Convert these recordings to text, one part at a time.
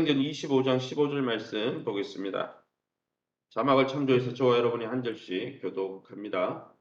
사도행전 25장 15절 말씀 보겠습니다. 자막을 참조해서 저와 여러분이 한 절씩 교독합니다.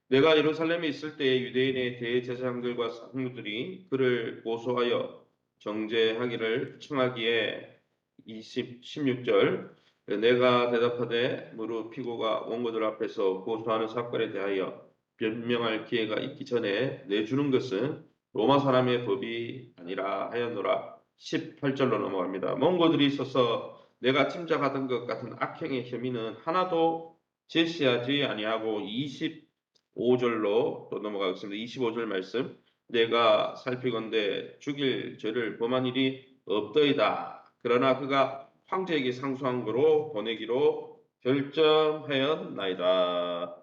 내가 예루살렘에 있을 때에 유대인의 대제사장들과 장로들이 그를 고소하여 정죄하기를 청하기에 16절 내가 대답하되 무릇 피고가 원고들 앞에서 고소하는 사건에 대하여 변명할 기회가 있기 전에 내주는 것은 로마 사람의 법이 아니라 하였노라. 18절로 넘어갑니다. 원고들이 있어서 내가 짐작하던 것 같은 악행의 혐의는 하나도 제시하지 아니하고 25절로 또 넘어가겠습니다. 25절 말씀 내가 살피건대 죽일 죄를 범한 일이 없더이다. 그러나 그가 황제에게 상소한 거로 보내기로 결정하였나이다.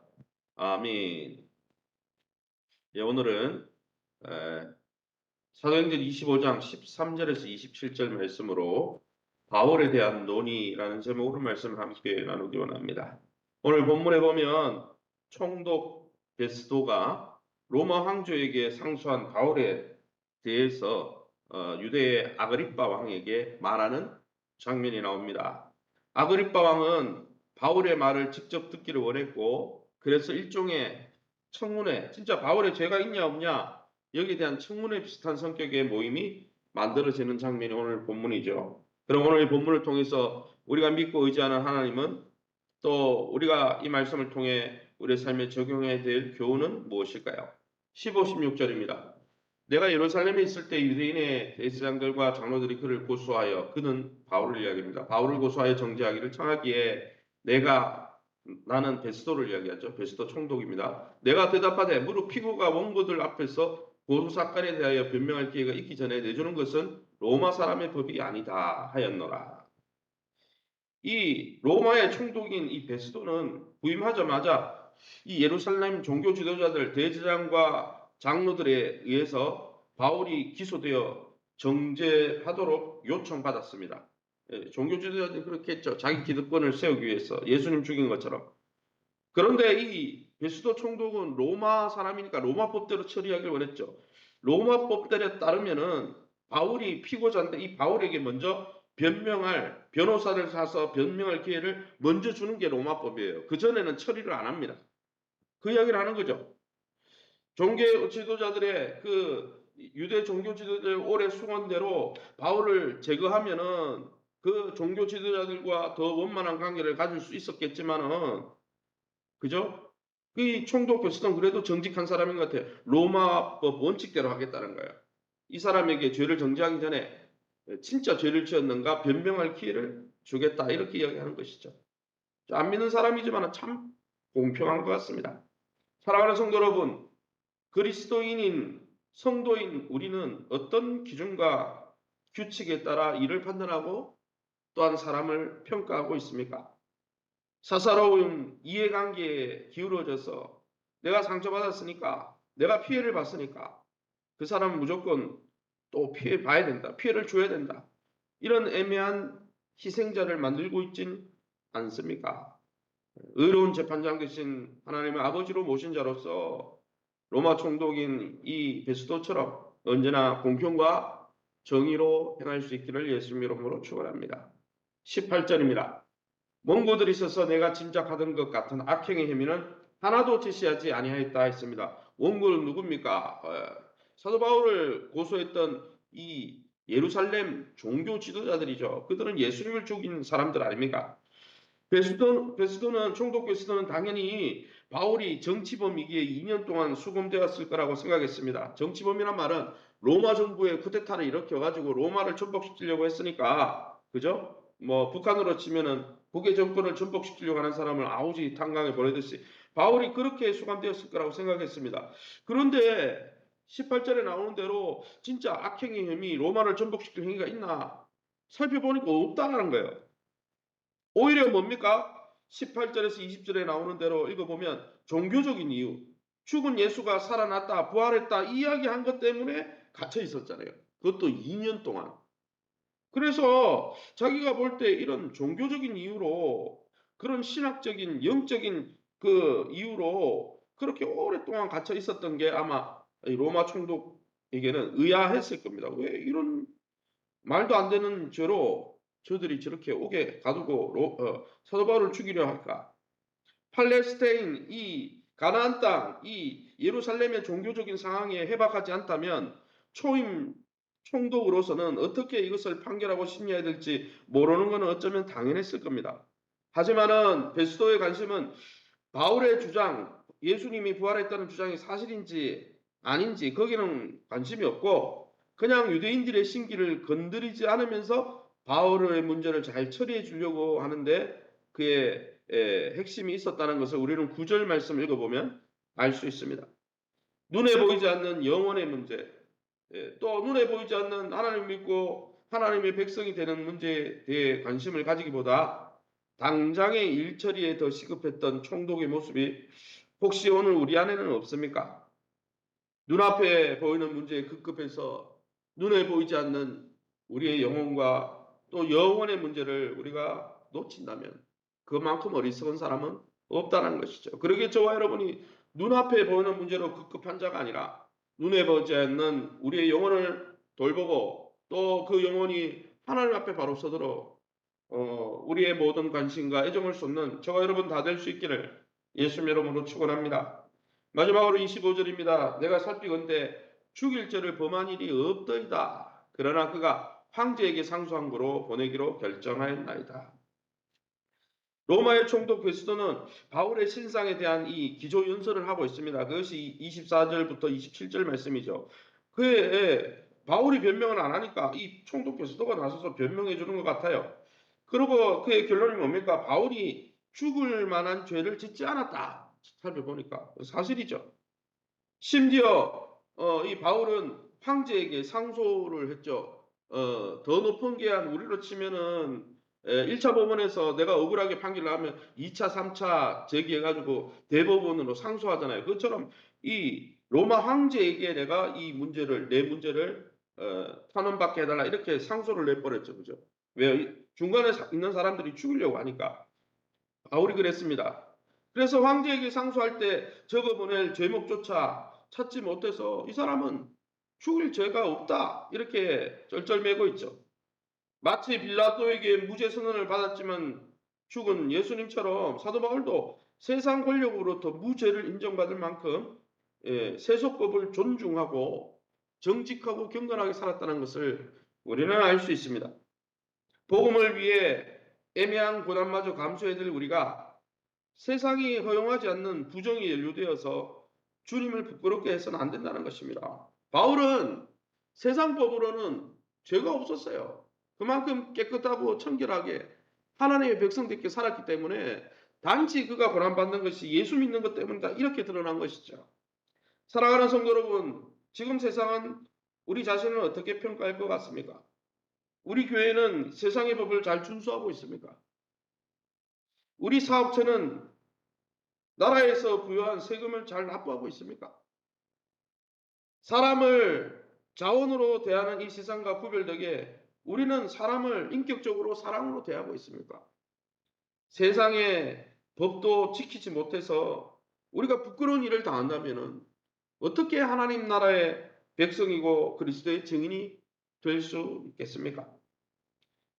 아멘. 예, 오늘은 사도행전 25장 13절에서 27절 말씀으로 바울에 대한 논의라는 제목으로 말씀을 함께 나누기 원합니다. 오늘 본문에 보면 총독 베스도가 로마 황제에게 상소한 바울에 대해서 유대의 아그리빠 왕에게 말하는 장면이 나옵니다. 아그리빠 왕은 바울의 말을 직접 듣기를 원했고 그래서 일종의 청문회, 진짜 바울의 죄가 있냐 없냐 여기에 대한 청문회 비슷한 성격의 모임이 만들어지는 장면이 오늘 본문이죠. 그럼 오늘 이 본문을 통해서 우리가 믿고 의지하는 하나님은 또 우리가 이 말씀을 통해 우리의 삶에 적용해야 될 교훈은 무엇일까요? 15, 16절입니다. 내가 예루살렘에 있을 때 유대인의 대제사장들과 장로들이 그를 고소하여 그는 바울을 이야기합니다. 바울을 고소하여 정죄하기를 청하기에 나는 베스도를 이야기하죠. 베스도 총독입니다. 내가 대답하되 무릇 피고가 원고들 앞에서 고소 사건에 대하여 변명할 기회가 있기 전에 내주는 것은 로마 사람의 법이 아니다 하였노라. 이 로마의 총독인 이 베스도는 부임하자마자 이 예루살렘 종교 지도자들 대제사장과 장로들에 의해서 바울이 기소되어 정죄하도록 요청받았습니다. 종교 지도자들이 그렇게 했죠. 자기 기득권을 세우기 위해서 예수님 죽인 것처럼. 그런데 이 베스도 총독은 로마 사람이니까 로마 법대로 처리하길 원했죠. 로마 법대로 따르면은 바울이 피고자인데 이 바울에게 먼저 변호사를 사서 변명할 기회를 먼저 주는 게 로마법이에요. 그전에는 처리를 안 합니다. 그 이야기를 하는 거죠. 종교 지도자들의 유대 종교 지도자들 오래 수건대로 바울을 제거하면은 그 종교 지도자들과 더 원만한 관계를 가질 수 있었겠지만은 그죠? 이 총독 베스도는 그래도 정직한 사람인 것 같아요. 로마법 원칙대로 하겠다는 거예요. 이 사람에게 죄를 정죄하기 전에 진짜 죄를 지었는가 변명할 기회를 주겠다 이렇게 이야기하는 것이죠. 안 믿는 사람이지만 참 공평한 것 같습니다. 사랑하는 성도 여러분, 그리스도인인 성도인 우리는 어떤 기준과 규칙에 따라 이를 판단하고 또한 사람을 평가하고 있습니까? 사사로운 이해관계에 기울어져서 내가 상처받았으니까 내가 피해를 봤으니까 그 사람은 무조건 또 피해 봐야 된다. 피해를 줘야 된다. 이런 애매한 희생자를 만들고 있진 않습니까? 의로운 재판장 되신 하나님의 아버지로 모신 자로서 로마 총독인 이 베스도처럼 언제나 공평과 정의로 행할 수 있기를 예수님 이름으로 축원합니다. 18절입니다. 원고들이 있어서 내가 짐작하던 것 같은 악행의 혐의는 하나도 제시하지 아니하였다 했습니다. 원고는 누굽니까? 사도 바울을 고소했던 이 예루살렘 종교 지도자들이죠. 그들은 예수님을 죽인 사람들 아닙니까? 총독 베스도는 당연히 바울이 정치범이기에 2년 동안 수감되었을 거라고 생각했습니다. 정치범이란 말은 로마 정부의 쿠데타를 일으켜가지고 로마를 전복시키려고 했으니까, 그죠? 뭐 북한으로 치면은 북의 정권을 전복시키려고 하는 사람을 아우지 탄광에 보내듯이 바울이 그렇게 수감되었을 거라고 생각했습니다. 그런데 18절에 나오는 대로 진짜 악행의 혐의, 로마를 전복시킬 행위가 있나 살펴보니까 없다는 거예요. 오히려 뭡니까? 18절에서 20절에 나오는 대로 읽어보면 종교적인 이유, 죽은 예수가 살아났다, 부활했다 이야기한 것 때문에 갇혀 있었잖아요. 그것도 2년 동안. 그래서 자기가 볼 때 이런 종교적인 이유로 그런 신학적인 영적인 그 이유로 그렇게 오랫동안 갇혀 있었던 게 아마 로마 총독에게는 의아했을 겁니다. 왜 이런 말도 안 되는 죄로 저들이 저렇게 옥에 가두고 사도 바울을 죽이려 할까? 팔레스타인 이 가나안 땅, 이 예루살렘의 종교적인 상황에 해박하지 않다면 초임 총독으로서는 어떻게 이것을 판결하고 심리해야 될지 모르는 것은 어쩌면 당연했을 겁니다. 하지만은 베스도의 관심은 바울의 주장, 예수님이 부활했다는 주장이 사실인지 아닌지 거기는 관심이 없고 그냥 유대인들의 신기를 건드리지 않으면서 바울의 문제를 잘 처리해 주려고 하는데 그의 핵심이 있었다는 것을 우리는 9절 말씀 읽어보면 알 수 있습니다. 눈에 보이지 않는 영혼의 문제, 또 눈에 보이지 않는 하나님 믿고 하나님의 백성이 되는 문제에 대해 관심을 가지기보다 당장의 일처리에 더 시급했던 총독의 모습이 혹시 오늘 우리 안에는 없습니까? 눈앞에 보이는 문제에 급급해서 눈에 보이지 않는 우리의 영혼과 또 영혼의 문제를 우리가 놓친다면 그만큼 어리석은 사람은 없다는 것이죠. 그러기에 저와 여러분이 눈앞에 보이는 문제로 급급한 자가 아니라 눈에 보이지 않는 우리의 영혼을 돌보고 또 그 영혼이 하나님 앞에 바로 서도록 우리의 모든 관심과 애정을 쏟는 저와 여러분 다 될 수 있기를 예수님 이름으로 축원합니다. 마지막으로 25절입니다. 내가 살피건대 죽일 죄를 범한 일이 없더이다. 그러나 그가 황제에게 상소한 거로 보내기로 결정하였나이다. 로마의 총독 베스도는 바울의 신상에 대한 이 기조 연설을 하고 있습니다. 그것이 24절부터 27절 말씀이죠. 그에 바울이 변명을 안 하니까 이 총독 베스도가 나서서 변명해 주는 것 같아요. 그리고 그의 결론이 뭡니까? 바울이 죽을 만한 죄를 짓지 않았다. 살펴보니까 사실이죠. 심지어 이 바울은 황제에게 상소를 했죠. 더 높은 계한 우리로 치면은 1차 법원에서 내가 억울하게 판결을 하면 2차, 3차 제기해가지고 대법원으로 상소하잖아요. 그것처럼 이 로마 황제에게 내가 이 문제를 내 문제를 탄원받게 해달라 이렇게 상소를 내버렸죠, 그죠? 왜 중간에 있는 사람들이 죽이려고 하니까 바울이 그랬습니다. 그래서 황제에게 상소할 때 적어보낼 제목조차 찾지 못해서 이 사람은 죽일 죄가 없다 이렇게 쩔쩔매고 있죠. 마치 빌라도에게 무죄 선언을 받았지만 죽은 예수님처럼 사도 바울도 세상 권력으로부터 무죄를 인정받을 만큼 세속법을 존중하고 정직하고 경건하게 살았다는 것을 우리는 알 수 있습니다. 복음을 위해 애매한 고난마저 감수해야 될 우리가 세상이 허용하지 않는 부정이 연루되어서 주님을 부끄럽게 해서는 안 된다는 것입니다. 바울은 세상법으로는 죄가 없었어요. 그만큼 깨끗하고 청결하게 하나님의 백성답게 살았기 때문에 단지 그가 고난받는 것이 예수 믿는 것 때문이다 이렇게 드러난 것이죠. 사랑하는 성도 여러분, 지금 세상은 우리 자신을 어떻게 평가할 것 같습니까? 우리 교회는 세상의 법을 잘 준수하고 있습니까? 우리 사업체는 나라에서 부여한 세금을 잘 납부하고 있습니까? 사람을 자원으로 대하는 이 세상과 구별되게 우리는 사람을 인격적으로 사랑으로 대하고 있습니까? 세상의 법도 지키지 못해서 우리가 부끄러운 일을 당한다면 어떻게 하나님 나라의 백성이고 그리스도의 증인이 될 수 있겠습니까?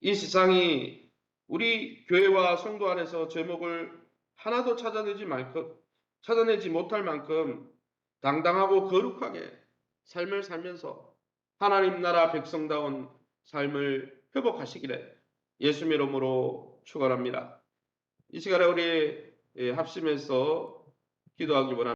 이 세상이 우리 교회와 성도 안에서 제목을 하나도 찾아내지 못할 만큼 당당하고 거룩하게 삶을 살면서 하나님 나라 백성다운 삶을 회복하시기를 예수 이름으로 축원합니다. 이 시간에 우리 합심해서 기도하기 원합니다.